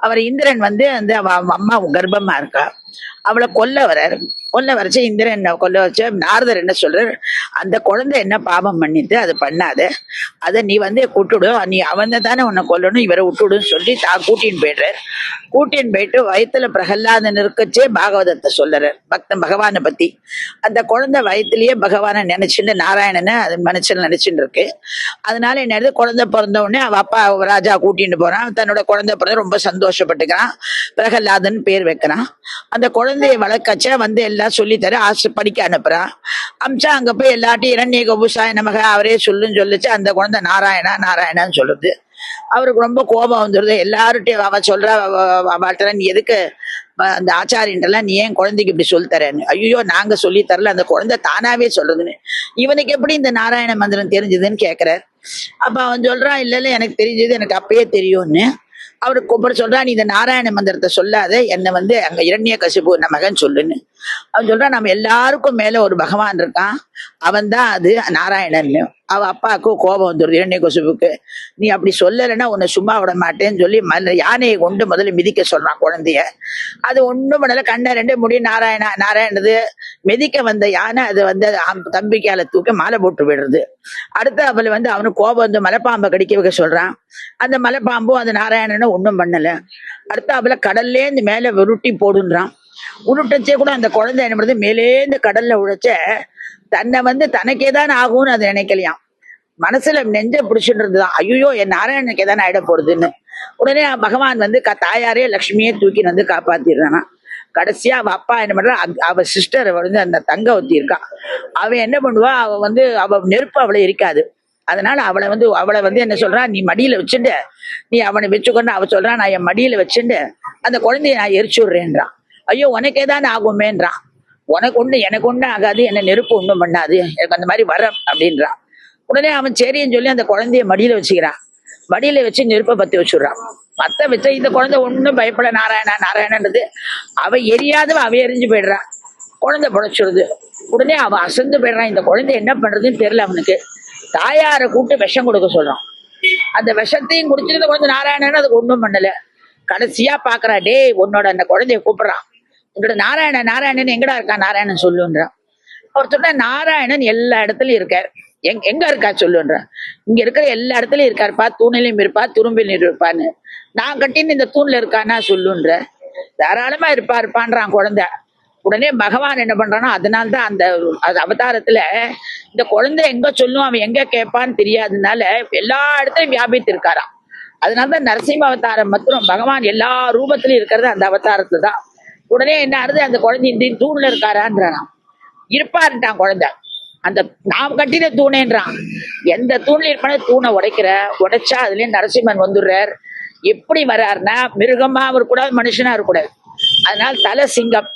அவர் இந்திரன் வந்து அந்த அம்மா கர்ப்பமா இருக்கா, அவளை கொல்ல வரைச்சு இந்திரன் கொல்ல வச்ச நாரதர் என்ன சொல்றாரு, அந்த குழந்தை என்ன பாவம் பண்ணிட்டு அதை பண்ணாத, அதை நீ வந்து கூட்டுடு, நீ அவன் தானே உன்னை கொல்லணும், இவரை விட்டுடுன்னு சொல்லி கூட்டின்னு போயிடுறாரு. கூட்டின்னு போயிட்டு வயிற்றுல பிரகலாதன் இருக்கச்சே பாகவதத்தை சொல்லுறார் பகவானை பத்தி. அந்த குழந்தை வயிற்றுலயே பகவானை நினைச்சுட்டு நாராயணனை அது மனுஷன் நினைச்சுட்டு இருக்கு. அதனால என்னது, குழந்தை பிறந்த உடனே அவ அப்பா ராஜா கூட்டிட்டு போறான், தன்னோட குழந்தை பிறந்த ரொம்ப சந்தோஷப்பட்டுக்கிறான், பிரகலாதன் பேர் வைக்கிறான். அந்த குழந்தைய வளர்க்கச்ச வந்து எல்லாம் சொல்லித்தர ஆசை படிக்க அனுப்புறான். அம்சா அங்க போய் எல்லாட்டையும் இரண்ய கபுசாய நமக அவரே சொல்லுச்சு. அந்த குழந்தை நாராயணா நாராயணான்னு சொல்லுது. அவருக்கு ரொம்ப கோபம் வந்துடுது. எல்லார்ட்டையும் அவ சொல்ற அவள்கிட்ட, நீ எதுக்கு அந்த ஆச்சாரியன்ட்டெல்லாம் நீ ஏன் குழந்தைக்கு இப்படி சொல்லி தரேன்னு. ஐயோ நாங்க சொல்லி தரல, அந்த குழந்தை தானாவே சொல்றதுன்னு. இவனுக்கு எப்படி இந்த நாராயண மந்திரம் தெரிஞ்சதுன்னு கேட்கிறார். அப்ப அவன் சொல்றான், இல்ல எனக்கு தெரிஞ்சது, எனக்கு அப்பயே தெரியும்னு. அவருக்கு கூப்பிட சொல்றான், நீ இந்த நாராயண மந்திரத்தை சொல்லாத, என்னை வந்து அங்க இரண்ய கசிபு மகன் சொல்லுன்னு. அவன் சொல்றான், நம்ம எல்லாருக்கும் மேல ஒரு பகவான் இருக்கான், அவன் தான் அது நாராயணன். அவ அப்பாவுக்கு கோபம் வந்துடுது இரண்ய கசிபுக்கு, நீ அப்படி சொல்லலைன்னா உன்னை சும்மா விட மாட்டேன்னு சொல்லி யானையை கொண்டு முதல்ல மிதிக்க சொல்றான் குழந்தைய. அது ஒண்ணும் பண்ணல, கண்ண ரெண்டு முடி நாராயணது மிதிக்க வந்த யானை அது வந்து தம்பிக்கால தூக்க மாலை போட்டு விடுறது. அடுத்த அவளை வந்து அவனுக்கு கோபம் வந்து மலைப்பாம்பை கடிக்க வைக்க சொல்றான். அந்த மலைப்பாம்பும் அந்த நாராயணனும் ஒண்ணும் பண்ணல. அடுத்த அவளை கடல்லே இருந்து மேல உருட்டி போடுன்றான். உருட்டச்சே கூட அந்த குழந்தை என்ன பண்ணுறது, மேலேந்து கடல்ல உழைச்ச தன்னை வந்து தனக்கேதான் ஆகும்னு அதை நினைக்கலையாம். மனசுல நெஞ்ச பிடிச்சுட்டு இருந்துதான், ஐயோ என் நாராயணனுக்கு ஏதானே ஆயிட போறதுன்னு. உடனே பகவான் வந்து தாயாரே லட்சுமியே தூக்கி வந்து காப்பாத்திடுறானா. கடைசியா அவ அப்பா என்ன பண்றா, அவ சிஸ்டர் வந்து அந்த தங்கவத்தி இருக்கா, அவ என்ன பண்ணுவா, அவ நெருப்பு அவளை இருக்காது. அதனால அவளை வந்து என்ன சொல்றா, நீ மடியில வச்சுட்டு நீ அவனை வச்சுக்கொண்டு, அவ சொல்றா, நான் என் மடியில வச்சுட்டு அந்த குழந்தைய நான் எரிச்சு விடுறேன்றான். ஐயோ உனக்கு ஏதானே ஆகுமேன்றான். உனக்கு ஒண்ணு எனக்கு ஒண்ணு ஆகாது, என்ன நெருப்பு ஒண்ணும் பண்ணாது, எனக்கு அந்த மாதிரி வர அப்படின்றான். உடனே அவன் சரின்னு சொல்லி அந்த குழந்தைய மடியில வச்சுக்கிறான். மடியில வச்சு நெருப்பை பத்தி வச்சுடுறான். பத்த வச்ச இந்த குழந்தை ஒண்ணும் பயப்பட, நாராயணன்றது அவ எரியாதவ அவ எரிஞ்சு போயிடுறான். குழந்தை புடைச்சிடுது. உடனே அவ அசந்து போயிடுறான். இந்த குழந்தை என்ன பண்றதுன்னு தெரியல அவனுக்கு. தாயாரை கூப்பிட்டு விஷம் கொடுக்க சொல்றான். அந்த விஷத்தையும் குடிச்சிருந்த குழந்தை நாராயணன் அதுக்கு ஒண்ணும் பண்ணல. கடைசியா பாக்குறா, டே உன்னோட அந்த குழந்தைய கூப்பிடுறான், உன்னோட நாராயணன் எங்கடா இருக்கா, நாராயணன் சொல்லுன்றான். அவர் சொன்னா, நாராயணன் எல்லா இடத்துலயும் இருக்காரு, எங்க இருக்கா சொல்லுன்ற. இங்க இருக்கிற எல்லா இடத்துலயும் இருக்காருப்பா, தூணிலையும் இருப்பா, துரும்பிலையும் இருப்பான்னு. நான் கட்டின்னு இந்த தூண்ல இருக்கானா சொல்லுன்ற. தாராளமா இருப்பான்றான் குழந்தை. உடனே பகவான் என்ன பண்றான்னா, அதனால்தான் அந்த அவதாரத்துல இந்த குழந்தை எங்க சொல்லும், அவன் எங்க கேட்பான்னு தெரியாததுனால எல்லா இடத்துலயும் வியாபித்து இருக்காராம். அதனாலதான் நரசிம்ம அவதாரம் மற்றும் பகவான் எல்லா ரூபத்திலயும் இருக்கிறது அந்த அவதாரத்துல தான். உடனே என்ன ஆறுது, அந்த குழந்தை இந்த தூண்ல இருக்காரான்றான். இருப்பாருட்டான் குழந்தை. அந்த நாம் கட்டின தூணேன்றான். எந்த தூண்ல இருப்பான தூணை உடைச்சா அதுலயே நரசிம்மன் வந்துடுறார். எப்படி வர்றாருன்னா, மிருகமா இருக்கக்கூடாது, மனுஷனா இருக்கக்கூடாது. அதனால தலை சிங்கம்,